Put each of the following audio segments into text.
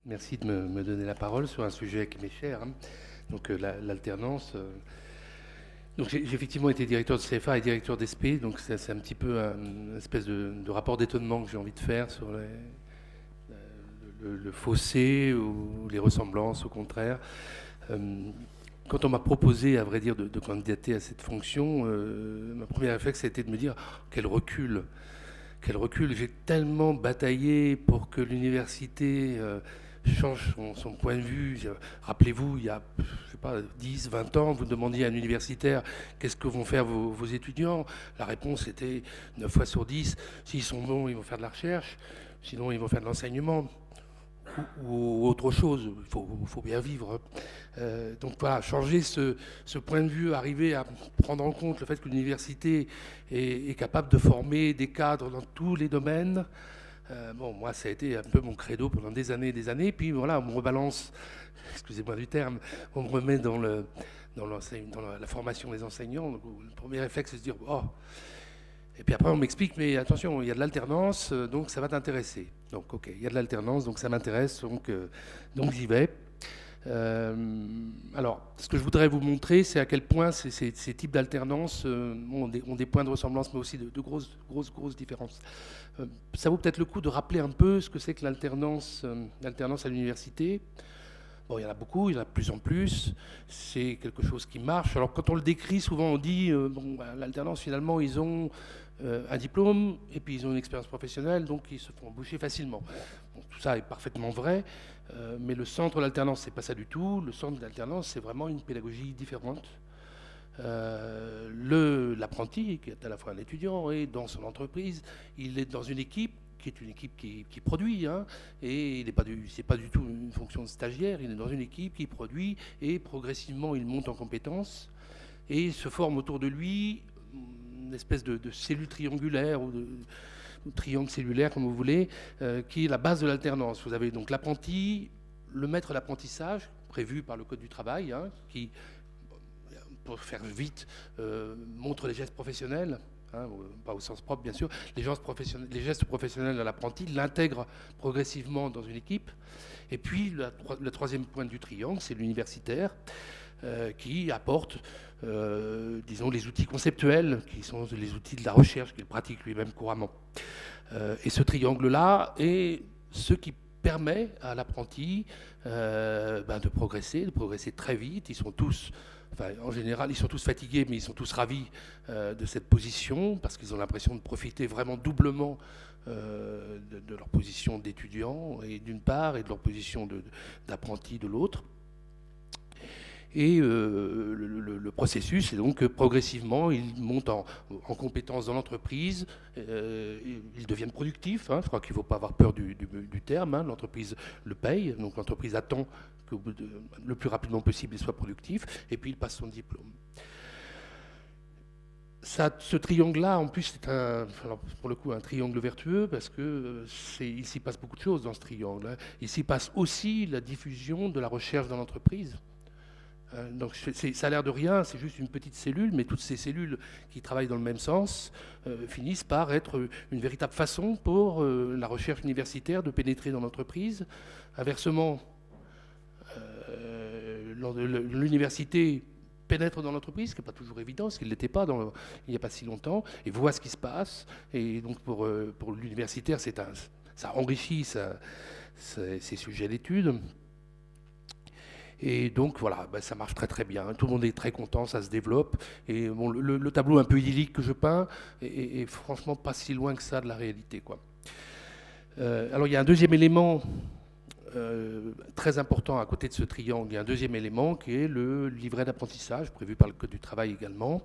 Merci de me donner la parole sur un sujet qui m'est cher, hein. Donc l'alternance. Donc j'ai effectivement été directeur de CFA et directeur d'ESP, donc c'est un petit peu une espèce de rapport d'étonnement que j'ai envie de faire sur le fossé ou les ressemblances, au contraire. Euh, Quand on m'a proposé, à vrai dire, de candidater à cette fonction, ma première réflexe a été de me dire quel recul. Quel recul. J'ai tellement bataillé pour que l'université change son point de vue. Rappelez-vous, il y a, je sais pas, 10, 20 ans, vous demandiez à un universitaire qu'est-ce que vont faire vos étudiants. La réponse était 9 fois sur 10, s'ils sont bons, ils vont faire de la recherche, sinon ils vont faire de l'enseignement ou autre chose. Il faut bien vivre. Donc voilà, changer ce point de vue, arriver à prendre en compte le fait que l'université est capable de former des cadres dans tous les domaines. Bon, moi, ça a été un peu mon credo pendant des années et des années. Puis voilà, on me rebalance, excusez-moi du terme, on me remet dans la formation des enseignants. Donc, le premier réflexe, c'est de se dire, oh. Et puis après, on m'explique, mais attention, il y a de l'alternance, donc ça va t'intéresser. Donc, ok, il y a de l'alternance, donc ça m'intéresse, donc j'y vais. Alors, ce que je voudrais vous montrer, c'est à quel point ces types d'alternance ont des points de ressemblance, mais aussi de grosses différences. Ça vaut peut-être le coup de rappeler un peu ce que c'est que l'alternance à l'université. Bon, il y en a beaucoup, il y en a de plus en plus. C'est quelque chose qui marche. Alors, quand on le décrit, souvent on dit, bon, ben, l'alternance, finalement, ils ont un diplôme et puis ils ont une expérience professionnelle, donc ils se font embaucher facilement. Bon, tout ça est parfaitement vrai, mais le centre d'alternance, c'est pas ça du tout. Le centre d'alternance, c'est vraiment une pédagogie différente. L'apprenti, qui est à la fois un étudiant et dans son entreprise, il est dans une équipe qui est une équipe qui produit, hein, et il n'est pas c'est pas du tout une fonction de stagiaire, il est dans une équipe qui produit et progressivement il monte en compétences et se forme autour de lui une espèce de cellule triangulaire ou triangle cellulaire comme vous voulez, qui est la base de l'alternance. Vous avez donc l'apprenti, le maître d'apprentissage prévu par le Code du travail, hein, qui pour faire vite, montre les gestes professionnels, hein, pas au sens propre bien sûr, les gestes professionnels de l'apprenti, l'intègre progressivement dans une équipe. Et puis le troisième point du triangle, c'est l'universitaire, qui apporte, disons, les outils conceptuels, qui sont les outils de la recherche, qu'il pratique lui-même couramment. Et ce triangle-là est ce qui permet à l'apprenti de progresser très vite. Ils sont tous, enfin, en général, ils sont tous fatigués, mais ils sont tous ravis de cette position parce qu'ils ont l'impression de profiter vraiment doublement de leur position d'étudiant et d'une part et de leur position d'apprenti de l'autre. Et le processus, c'est donc que progressivement, ils montent en compétences dans l'entreprise, ils deviennent productifs, hein, je crois qu'il ne faut pas avoir peur du terme, hein, l'entreprise le paye, donc l'entreprise attend que le plus rapidement possible, il soit productif, et puis il passe son diplôme. Ce triangle-là, en plus, c'est alors pour le coup un triangle vertueux parce que il s'y passe beaucoup de choses dans ce triangle, hein. Il s'y passe aussi la diffusion de la recherche dans l'entreprise. Donc ça a l'air de rien, c'est juste une petite cellule, mais toutes ces cellules qui travaillent dans le même sens finissent par être une véritable façon pour la recherche universitaire de pénétrer dans l'entreprise. Inversement, l'université pénètre dans l'entreprise, ce qui n'est pas toujours évident, ce qu'il n'était pas il n'y a pas si longtemps, et voit ce qui se passe. Et donc pour l'universitaire, ça enrichit ses sujets d'études. Et donc voilà, ben, ça marche très très bien. Tout le monde est très content, ça se développe. Et bon, le tableau un peu idyllique que je peins est franchement pas si loin que ça de la réalité, quoi. Alors il y a un deuxième élément très important à côté de ce triangle. Il y a un deuxième élément qui est le livret d'apprentissage prévu par le Code du travail également,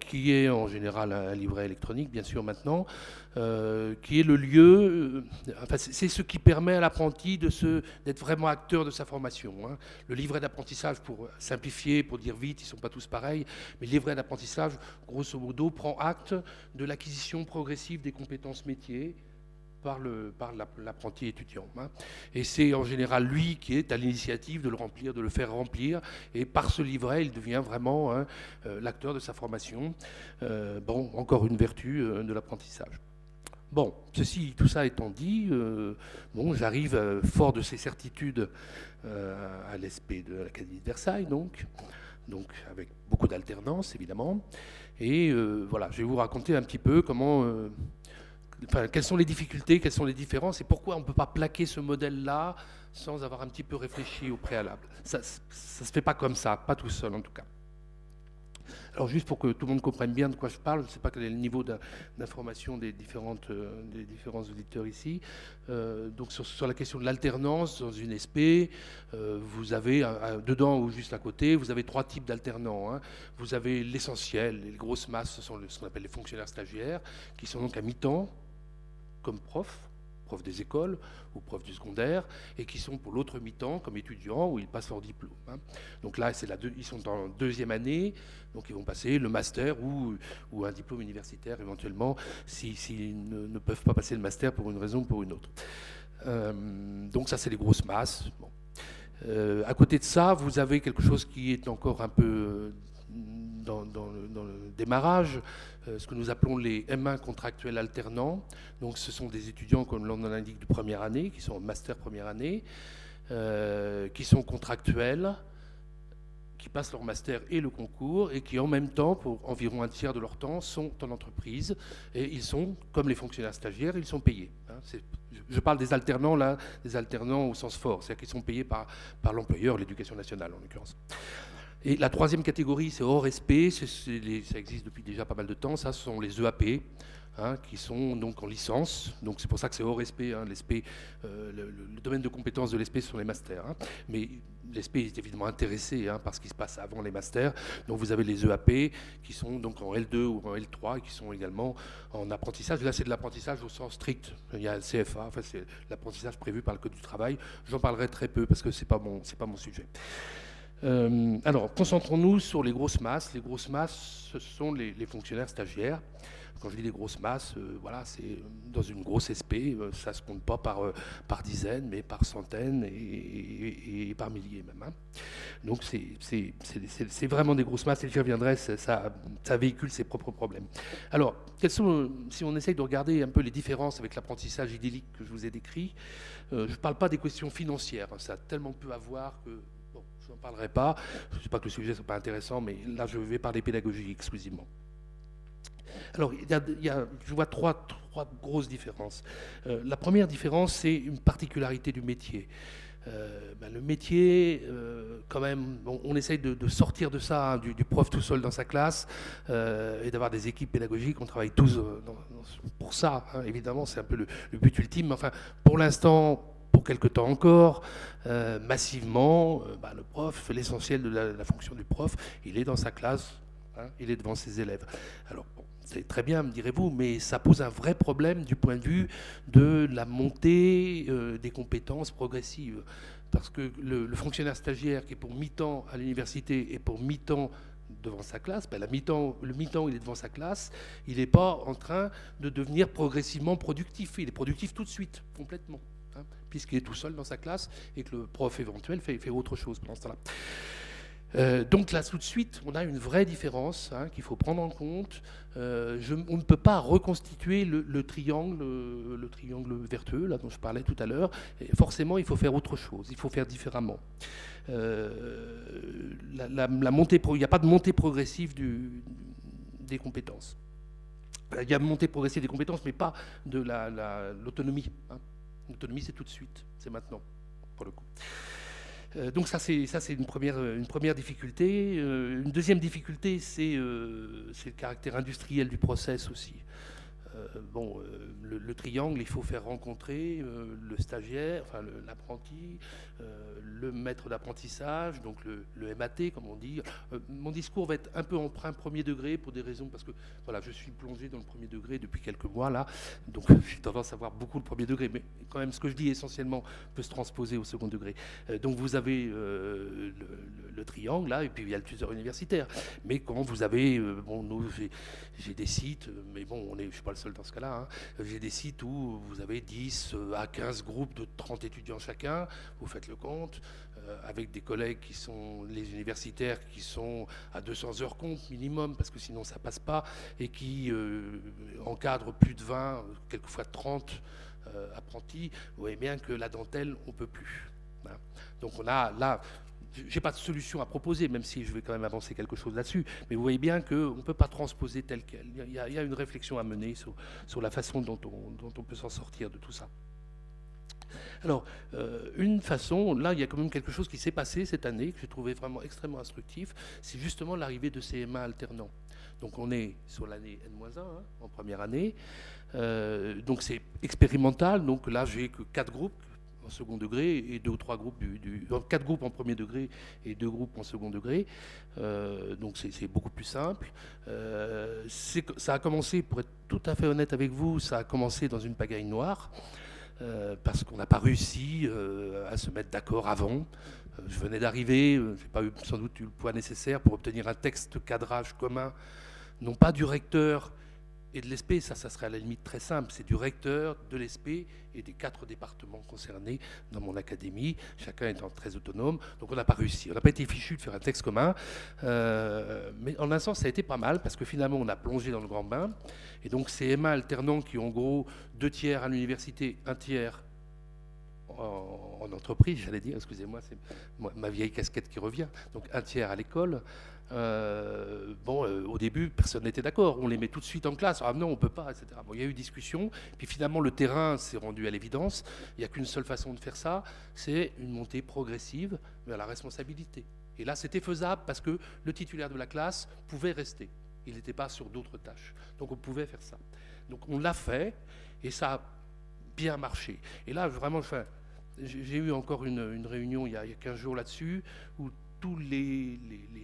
qui est en général un livret électronique, bien sûr maintenant, qui est le lieu, enfin, c'est ce qui permet à l'apprenti d'être vraiment acteur de sa formation, hein. Le livret d'apprentissage, pour simplifier, pour dire vite, ils ne sont pas tous pareils, mais le livret d'apprentissage, grosso modo, prend acte de l'acquisition progressive des compétences métiers par l'apprenti étudiant, hein. Et c'est en général lui qui est à l'initiative de le remplir, de le faire remplir. Et par ce livret, il devient vraiment, hein, l'acteur de sa formation. Bon, encore une vertu de l'apprentissage. Bon, tout ça étant dit, bon, j'arrive fort de ces certitudes à l'ESP de l'Académie de Versailles, donc avec beaucoup d'alternance évidemment. Et voilà, je vais vous raconter un petit peu quelles sont les difficultés, quelles sont les différences et pourquoi on ne peut pas plaquer ce modèle-là sans avoir un petit peu réfléchi au préalable. Ça ne se fait pas comme ça, pas tout seul en tout cas. Alors juste pour que tout le monde comprenne bien de quoi je parle, je ne sais pas quel est le niveau d'information des différents auditeurs ici. Donc sur la question de l'alternance dans une SP, vous avez dedans ou juste à côté, vous avez 3 types d'alternants, hein. Vous avez l'essentiel, les grosses masses, ce sont ce qu'on appelle les fonctionnaires stagiaires, qui sont donc à mi-temps comme prof des écoles ou profs du secondaire, et qui sont pour l'autre mi-temps comme étudiants où ils passent leur diplôme, hein. Donc là, ils sont en 2e année, donc ils vont passer le master ou un diplôme universitaire éventuellement, s'ils ne peuvent pas passer le master pour une raison ou pour une autre. Donc ça, c'est les grosses masses. Bon. À côté de ça, vous avez quelque chose qui est encore un peu dans le démarrage, ce que nous appelons les M1 contractuels alternants. Donc ce sont des étudiants, comme l'on en indique, de première année, qui sont en master première année, qui sont contractuels, qui passent leur master et le concours, et qui en même temps, pour environ un tiers de leur temps, sont en entreprise, et ils sont, comme les fonctionnaires stagiaires, ils sont payés. Je parle des alternants, là, des alternants au sens fort, c'est-à-dire qu'ils sont payés par l'employeur, l'éducation nationale en l'occurrence. Et la 3e catégorie, c'est hors SP, ça existe depuis déjà pas mal de temps, ça, ce sont les EAP, hein, qui sont donc en licence, donc c'est pour ça que c'est hors SP, hein, l'ESP, le domaine de compétences de l'ESP sont les masters, hein, mais l'ESP est évidemment intéressé, hein, par ce qui se passe avant les masters, donc vous avez les EAP qui sont donc en L2 ou en L3 et qui sont également en apprentissage. Là, c'est de l'apprentissage au sens strict, il y a le CFA, enfin c'est l'apprentissage prévu par le Code du travail, j'en parlerai très peu parce que c'est pas mon sujet. Alors, concentrons-nous sur les grosses masses. Les grosses masses, ce sont les fonctionnaires stagiaires. Quand je dis les grosses masses, voilà, c'est dans une grosse SP, ça ne se compte pas par dizaines, mais par centaines et par milliers même, hein. Donc c'est vraiment des grosses masses, et j'y reviendrai, ça véhicule ses propres problèmes. Alors, si on essaye de regarder un peu les différences avec l'apprentissage idyllique que je vous ai décrit, je ne parle pas des questions financières, hein, ça a tellement peu à voir que... Bon, je n'en parlerai pas, je ne sais pas que le sujet ne soit pas intéressant, mais là je vais parler pédagogie exclusivement. Alors, je vois trois grosses différences. La première différence, c'est une particularité du métier. Le métier, quand même, on essaye de sortir de ça, hein, du prof tout seul dans sa classe, et d'avoir des équipes pédagogiques. On travaille tous pour ça, hein, évidemment, c'est un peu le but ultime. Mais enfin, pour l'instant, pour quelque temps encore, massivement, le prof, l'essentiel de la fonction du prof, il est dans sa classe, hein, il est devant ses élèves. Alors, bon, c'est très bien, me direz-vous, mais ça pose un vrai problème du point de vue de la montée des compétences progressives. Parce que le fonctionnaire stagiaire qui est pour mi-temps à l'université et pour mi-temps devant sa classe, le mi-temps il est devant sa classe, il n'est pas en train de devenir progressivement productif. Il est productif tout de suite, complètement, hein, puisqu'il est tout seul dans sa classe et que le prof éventuel fait autre chose pendant ce temps-là. Donc là, tout de suite, on a une vraie différence, hein, qu'il faut prendre en compte. On ne peut pas reconstituer le triangle vertueux, là, dont je parlais tout à l'heure. Forcément, il faut faire autre chose, il faut faire différemment. Il n'y a pas de montée progressive des compétences. Il y a une montée progressive des compétences, mais pas de l'autonomie, hein. L'autonomie, c'est tout de suite, c'est maintenant, pour le coup. Donc ça c'est une première difficulté. Une deuxième difficulté, c'est le caractère industriel du process aussi. Le triangle, il faut faire rencontrer le stagiaire, enfin l'apprenti, le maître d'apprentissage, donc le MAT, comme on dit. Mon discours va être un peu emprunt premier degré pour des raisons, parce que voilà, je suis plongé dans le premier degré depuis quelques mois là, donc j'ai tendance à voir beaucoup le premier degré, mais quand même ce que je dis essentiellement peut se transposer au second degré. Donc vous avez le triangle là, et puis il y a le tuteur universitaire. Mais quand vous avez, j'ai des sites, mais bon, je ne suis pas le seul seul dans ce cas-là. J'ai des sites où vous avez 10 à 15 groupes de 30 étudiants chacun, vous faites le compte, avec des collègues qui sont les universitaires qui sont à 200 heures compte minimum, parce que sinon ça passe pas, et qui encadrent plus de 20, quelquefois 30 apprentis. Vous voyez bien que la dentelle, on peut plus. Donc on a là, j'ai pas de solution à proposer, même si je vais quand même avancer quelque chose là-dessus, mais vous voyez bien qu'on ne peut pas transposer tel quel. Il y a une réflexion à mener sur la façon dont on peut s'en sortir de tout ça. Alors, une façon, là, il y a quand même quelque chose qui s'est passé cette année, que j'ai trouvé vraiment extrêmement instructif, c'est justement l'arrivée de CMA alternants. Donc on est sur l'année N-1, en première année, donc c'est expérimental, donc là j'ai que 4 groupes, en second degré et 2 ou 3 groupes 4 groupes en premier degré et 2 groupes en second degré. Donc c'est beaucoup plus simple. Ça a commencé, pour être tout à fait honnête avec vous, ça a commencé dans une pagaille noire parce qu'on n'a pas réussi à se mettre d'accord avant. Je venais d'arriver, je n'ai pas eu sans doute eu le poids nécessaire pour obtenir un texte de cadrage commun, non pas du recteur et de l'ESP, ça serait à la limite très simple, c'est du recteur, de l'ESP et des 4 départements concernés dans mon académie, chacun étant très autonome. Donc on n'a pas réussi, on n'a pas été fichu de faire un texte commun, mais en un sens ça a été pas mal, parce que finalement on a plongé dans le grand bain, et donc ces MA alternants qui ont en gros 2 tiers à l'université, 1 tiers en entreprise, j'allais dire, excusez-moi, c'est ma vieille casquette qui revient, donc 1 tiers à l'école. Au début, personne n'était d'accord. On les met tout de suite en classe. Ah non, on ne peut pas, etc. Bon, il y a eu discussion. Puis finalement, le terrain s'est rendu à l'évidence. Il n'y a qu'une seule façon de faire ça, c'est une montée progressive vers la responsabilité. Et là, c'était faisable parce que le titulaire de la classe pouvait rester. Il n'était pas sur d'autres tâches. Donc on pouvait faire ça. Donc on l'a fait et ça a bien marché. Et là, vraiment, j'ai eu encore une réunion il y a 15 jours là-dessus où tous les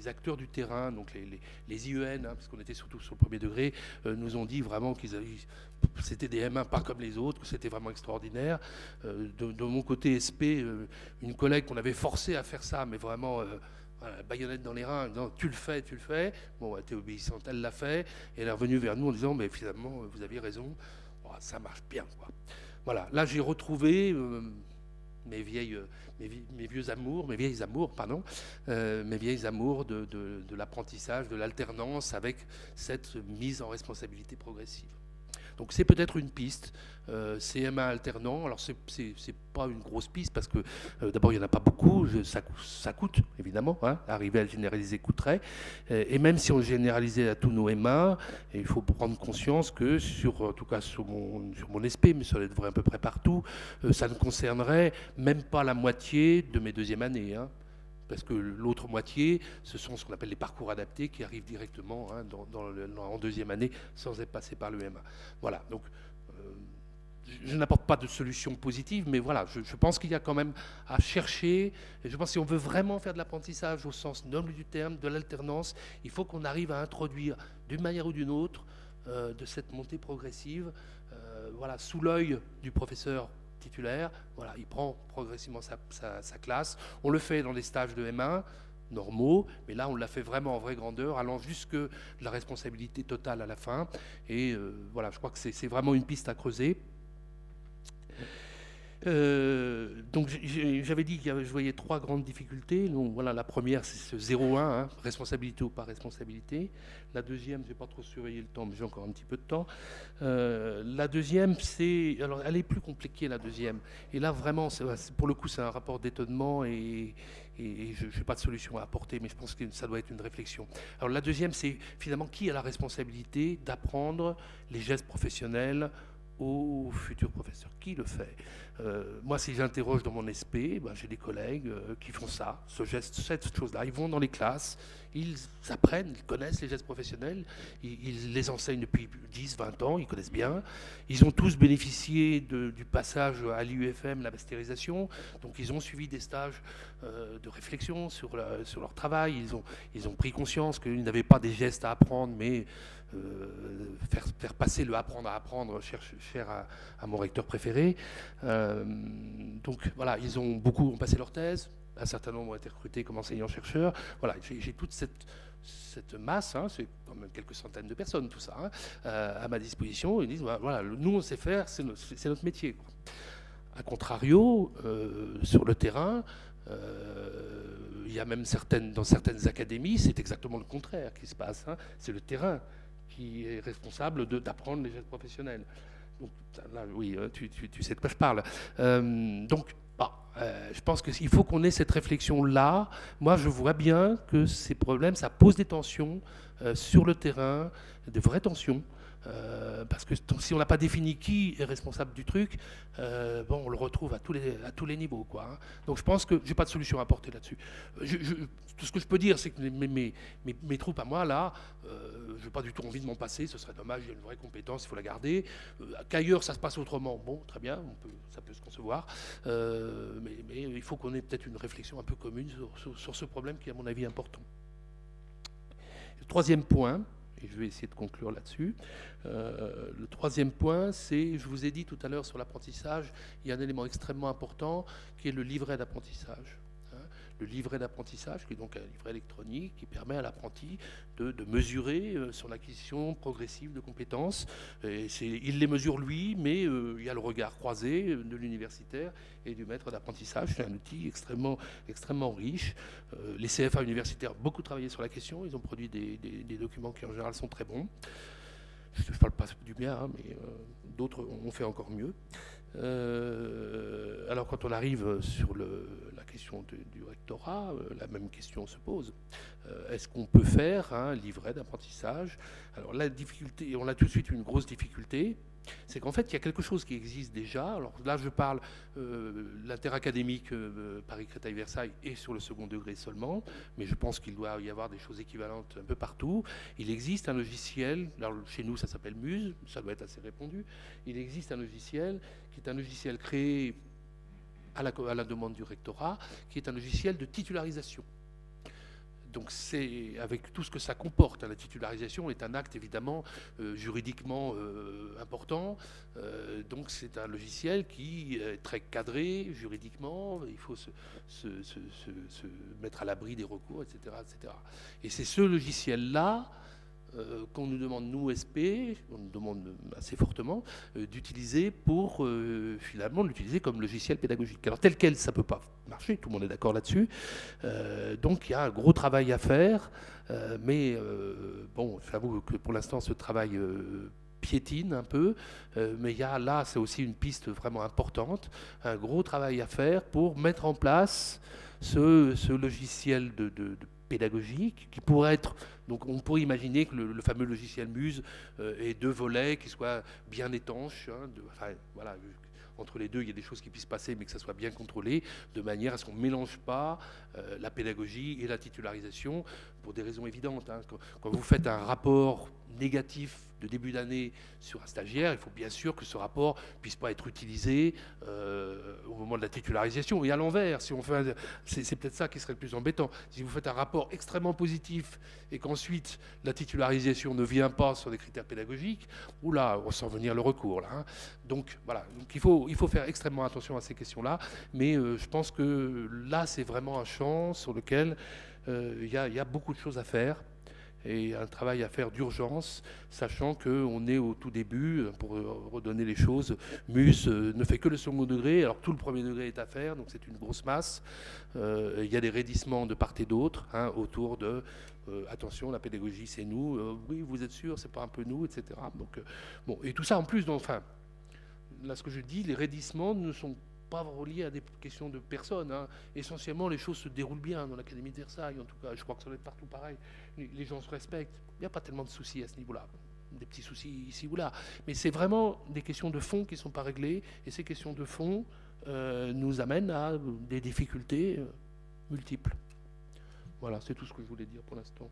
acteurs du terrain, donc les IEN, parce qu'on était surtout sur le premier degré, nous ont dit vraiment c'était des M1 pas comme les autres, que c'était vraiment extraordinaire. De mon côté SP, une collègue qu'on avait forcé à faire ça, mais vraiment baïonnette dans les reins, non, tu le fais. Bon, elle était obéissante, elle l'a fait, et elle est revenue vers nous en disant, mais finalement, vous aviez raison, ça marche bien, quoi. Voilà, là j'ai retrouvé mes vieilles amours de l'apprentissage, de l'alternance avec cette mise en responsabilité progressive. Donc c'est peut-être une piste, CMA alternant. Alors c'est pas une grosse piste parce que d'abord il n'y en a pas beaucoup, ça coûte évidemment, arriver à le généraliser coûterait, et même si on le généralisait à tous nos MA, il faut prendre conscience que en tout cas sur mon SP, mais ça devrait à peu près partout, ça ne concernerait même pas la moitié de mes deuxièmes années. Parce que l'autre moitié, ce sont ce qu'on appelle les parcours adaptés qui arrivent directement en deuxième année sans être passé par l'EMA. Voilà, donc je n'apporte pas de solution positive, mais voilà, je pense qu'il y a quand même à chercher, et je pense que si on veut vraiment faire de l'apprentissage au sens noble du terme, de l'alternance, il faut qu'on arrive à introduire d'une manière ou d'une autre de cette montée progressive, voilà, sous l'œil du professeur titulaire, voilà, il prend progressivement sa classe. On le fait dans des stages de M1 normaux, mais là on l'a fait vraiment en vraie grandeur, allant jusque la responsabilité totale à la fin. Et voilà, je crois que c'est vraiment une piste à creuser. Donc j'avais dit que je voyais 3 grandes difficultés. Donc voilà, la première c'est ce 0-1, responsabilité ou pas responsabilité. La deuxième, je n'ai pas trop surveillé le temps, mais j'ai encore un petit peu de temps. La deuxième, alors elle est plus compliquée, la deuxième. Et là vraiment, pour le coup, c'est un rapport d'étonnement et je n'ai pas de solution à apporter, mais je pense que ça doit être une réflexion. Alors la deuxième, c'est finalement qui a la responsabilité d'apprendre les gestes professionnels aux futurs professeurs. Qui le fait? Moi, si j'interroge dans mon SP, j'ai des collègues qui font ça, cette chose-là. Ils vont dans les classes, ils apprennent, ils connaissent les gestes professionnels, ils les enseignent depuis 10, 20 ans, ils connaissent bien. Ils ont tous bénéficié du passage à l'IUFM, la mastérisation, donc ils ont suivi des stages de réflexion sur leur travail, ils ont pris conscience qu'ils n'avaient pas des gestes à apprendre, mais faire passer le apprendre à apprendre cher à mon recteur préféré. Donc voilà, beaucoup ont passé leur thèse, un certain nombre ont été recrutés comme enseignants-chercheurs. Voilà, j'ai toute cette masse, hein, c'est quand même quelques centaines de personnes, tout ça, hein, à ma disposition. Ils disent, voilà, nous on sait faire, c'est notre métier, quoi. A contrario, sur le terrain, il y a même dans certaines académies, c'est exactement le contraire qui se passe, hein. C'est le terrain qui est responsable d'apprendre les gestes professionnels. Donc là, oui, tu sais de quoi je parle. Je pense qu'il faut qu'on ait cette réflexion-là. Moi, je vois bien que ces problèmes, ça pose des tensions sur le terrain, de vraies tensions. Parce que si on n'a pas défini qui est responsable du truc, on le retrouve à tous les niveaux, quoi, hein. Donc je pense que j'ai pas de solution à apporter là-dessus. Tout ce que je peux dire, c'est que mes troupes à moi, là, je n'ai pas du tout envie de m'en passer, ce serait dommage, il y a une vraie compétence, il faut la garder. Qu'ailleurs ça se passe autrement, bon, très bien, ça peut se concevoir, mais il faut qu'on ait peut-être une réflexion un peu commune sur ce problème qui est à mon avis important. Le troisième point, et je vais essayer de conclure là-dessus. Le troisième point, c'est, je vous ai dit tout à l'heure sur l'apprentissage, il y a un élément extrêmement important qui est le livret d'apprentissage. Le livret d'apprentissage, qui est donc un livret électronique qui permet à l'apprenti de mesurer son acquisition progressive de compétences. Il les mesure lui, mais il y a le regard croisé de l'universitaire et du maître d'apprentissage. C'est un outil extrêmement riche. Les CFA universitaires ont beaucoup travaillé sur la question. Ils ont produit des documents qui en général sont très bons. Je ne parle pas du bien, hein, mais d'autres ont fait encore mieux. Alors quand on arrive sur la question du rectorat, la même question se pose. Est-ce qu'on peut faire un livret d'apprentissage? Alors la difficulté, on a tout de suite une grosse difficulté, c'est qu'en fait il y a quelque chose qui existe déjà. Alors là je parle l'interacadémique Paris-Créteil-Versailles est sur le second degré seulement, mais je pense qu'il doit y avoir des choses équivalentes un peu partout. Il existe un logiciel, alors chez nous ça s'appelle Muse, ça doit être assez répandu. Il existe un logiciel qui est un logiciel créé à la demande du rectorat, qui est un logiciel de titularisation. Donc c'est avec tout ce que ça comporte. La titularisation est un acte évidemment juridiquement important. Donc c'est un logiciel qui est très cadré juridiquement. Il faut se mettre à l'abri des recours, etc., etc. Et c'est ce logiciel-là qu'on nous demande, nous, SP, on nous demande assez fortement, d'utiliser pour finalement l'utiliser comme logiciel pédagogique. Alors tel quel, ça ne peut pas marcher, tout le monde est d'accord là-dessus. Donc il y a un gros travail à faire, mais bon, j'avoue que pour l'instant, ce travail piétine un peu, mais il y a là, c'est aussi une piste vraiment importante, un gros travail à faire pour mettre en place ce logiciel de pédagogique qui pourrait être, donc on pourrait imaginer que le fameux logiciel Muse ait deux volets qui soient bien étanches, hein, enfin, voilà, entre les deux il y a des choses qui puissent passer mais que ça soit bien contrôlé de manière à ce qu'on ne mélange pas la pédagogie et la titularisation pour des raisons évidentes, hein. Quand vous faites un rapport négatif de début d'année sur un stagiaire, il faut bien sûr que ce rapport ne puisse pas être utilisé au moment de la titularisation. Et à l'envers, si on fait, c'est peut-être ça qui serait le plus embêtant. Si vous faites un rapport extrêmement positif et qu'ensuite la titularisation ne vient pas sur des critères pédagogiques, oula, on sent venir le recours là, hein. Donc voilà, donc il faut faire extrêmement attention à ces questions-là. Mais je pense que là, c'est vraiment un champ sur lequel il y a beaucoup de choses à faire. Et un travail à faire d'urgence, sachant qu'on est au tout début, pour redonner les choses. Muse ne fait que le second degré, alors tout le premier degré est à faire, donc c'est une grosse masse. Il y a des raidissements de part et d'autre, hein, autour de attention, la pédagogie c'est nous, oui vous êtes sûr, c'est pas un peu nous, etc. Donc, bon, et tout ça en plus, enfin, là ce que je dis, les raidissements ne sont pas relié à des questions de personnes, hein. Essentiellement, les choses se déroulent bien dans l'Académie de Versailles, en tout cas. Je crois que ça doit être partout pareil. Les gens se respectent. Il n'y a pas tellement de soucis à ce niveau-là. Des petits soucis ici ou là. Mais c'est vraiment des questions de fond qui ne sont pas réglées. Et ces questions de fond nous amènent à des difficultés multiples. Voilà, c'est tout ce que je voulais dire pour l'instant.